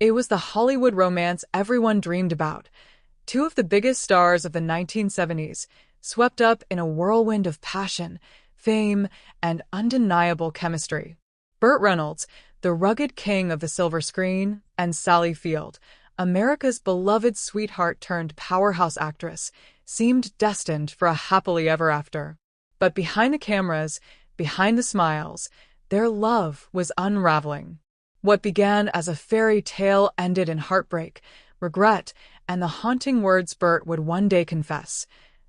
It was the Hollywood romance everyone dreamed about. Two of the biggest stars of the 1970s, swept up in a whirlwind of passion, fame, and undeniable chemistry. Burt Reynolds, the rugged king of the silver screen, and Sally Field, America's beloved sweetheart turned powerhouse actress, seemed destined for a happily ever after. But behind the cameras, behind the smiles, their love was unraveling. What began as a fairy tale ended in heartbreak, regret, and the haunting words Burt would one day confess.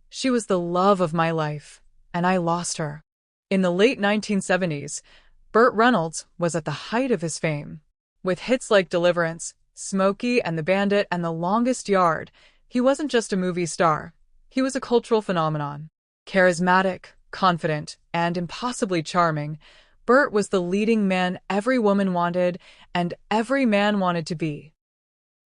She was the love of my life, and I lost her. In the late 1970s, Burt Reynolds was at the height of his fame. With hits like Deliverance, Smokey and the Bandit, and The Longest Yard, he wasn't just a movie star. He was a cultural phenomenon. Charismatic, confident, and impossibly charming, Burt was the leading man every woman wanted and every man wanted to be.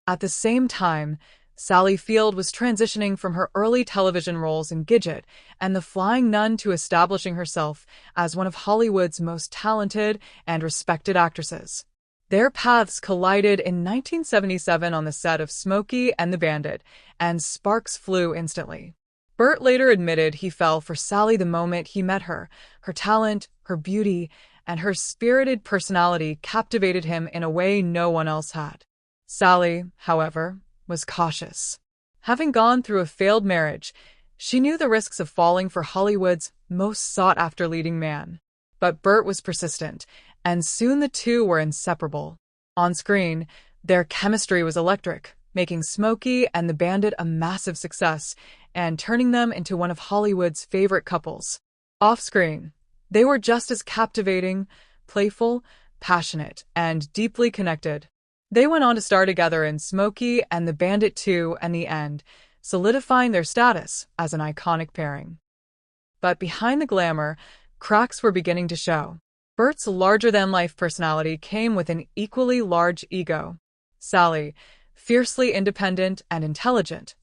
At the same time, Sally Field was transitioning from her early television roles in Gidget and The Flying Nun to establishing herself as one of Hollywood's most talented and respected actresses. Their paths collided in 1977 on the set of Smokey and the Bandit, and sparks flew instantly. Burt later admitted he fell for Sally the moment he met her. Her talent, her beauty, and her spirited personality captivated him in a way no one else had. Sally, however, was cautious. Having gone through a failed marriage, she knew the risks of falling for Hollywood's most sought-after leading man. But Burt was persistent, and soon the two were inseparable. On screen, their chemistry was electric, making Smokey and the Bandit a massive success and turning them into one of Hollywood's favorite couples. Off-screen, they were just as captivating, playful, passionate, and deeply connected. They went on to star together in Smokey and the Bandit 2 and The End, solidifying their status as an iconic pairing. But behind the glamour, cracks were beginning to show. Burt's larger-than-life personality came with an equally large ego. Sally, fiercely independent and intelligent,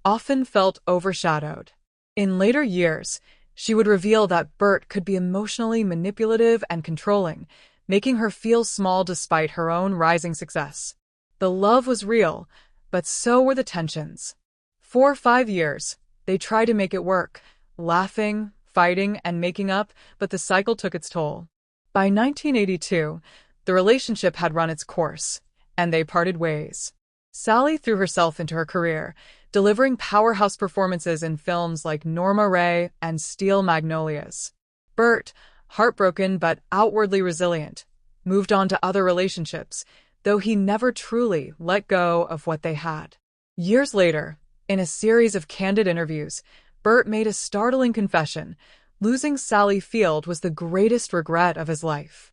often felt overshadowed. In later years, she would reveal that Burt could be emotionally manipulative and controlling, making her feel small despite her own rising success. The love was real, but so were the tensions. For 5 years, they tried to make it work, laughing, fighting, and making up, but the cycle took its toll. By 1982, the relationship had run its course, and they parted ways. Sally threw herself into her career, delivering powerhouse performances in films like Norma Ray and Steel Magnolias. Burt, heartbroken but outwardly resilient, moved on to other relationships, though he never truly let go of what they had. Years later, in a series of candid interviews, Burt made a startling confession. Losing Sally Field was the greatest regret of his life.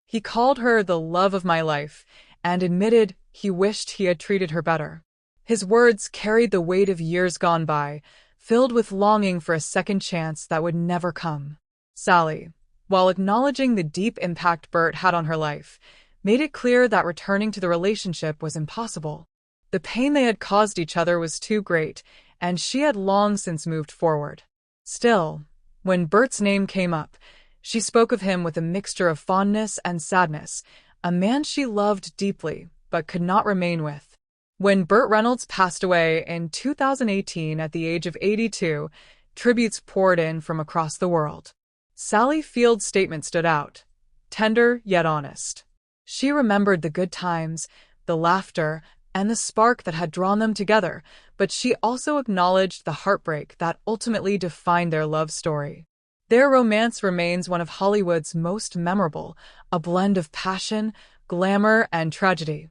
He called her the love of my life and admitted he wished he had treated her better. His words carried the weight of years gone by, filled with longing for a second chance that would never come. Sally, while acknowledging the deep impact Burt had on her life, made it clear that returning to the relationship was impossible. The pain they had caused each other was too great, and she had long since moved forward. Still, when Burt's name came up, she spoke of him with a mixture of fondness and sadness, a man she loved deeply but could not remain with. When Burt Reynolds passed away in 2018 at the age of 82, tributes poured in from across the world. Sally Field's statement stood out, tender yet honest. She remembered the good times, the laughter, and the spark that had drawn them together, but she also acknowledged the heartbreak that ultimately defined their love story. Their romance remains one of Hollywood's most memorable, a blend of passion, glamour, and tragedy.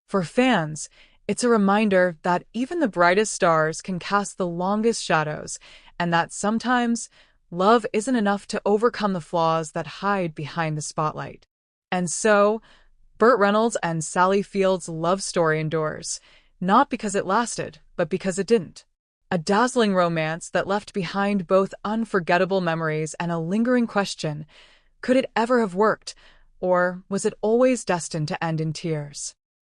For fans, it's a reminder that even the brightest stars can cast the longest shadows, and that sometimes love isn't enough to overcome the flaws that hide behind the spotlight. And so, Burt Reynolds and Sally Field's love story endures, not because it lasted, but because it didn't. A dazzling romance that left behind both unforgettable memories and a lingering question, could it ever have worked, or was it always destined to end in tears?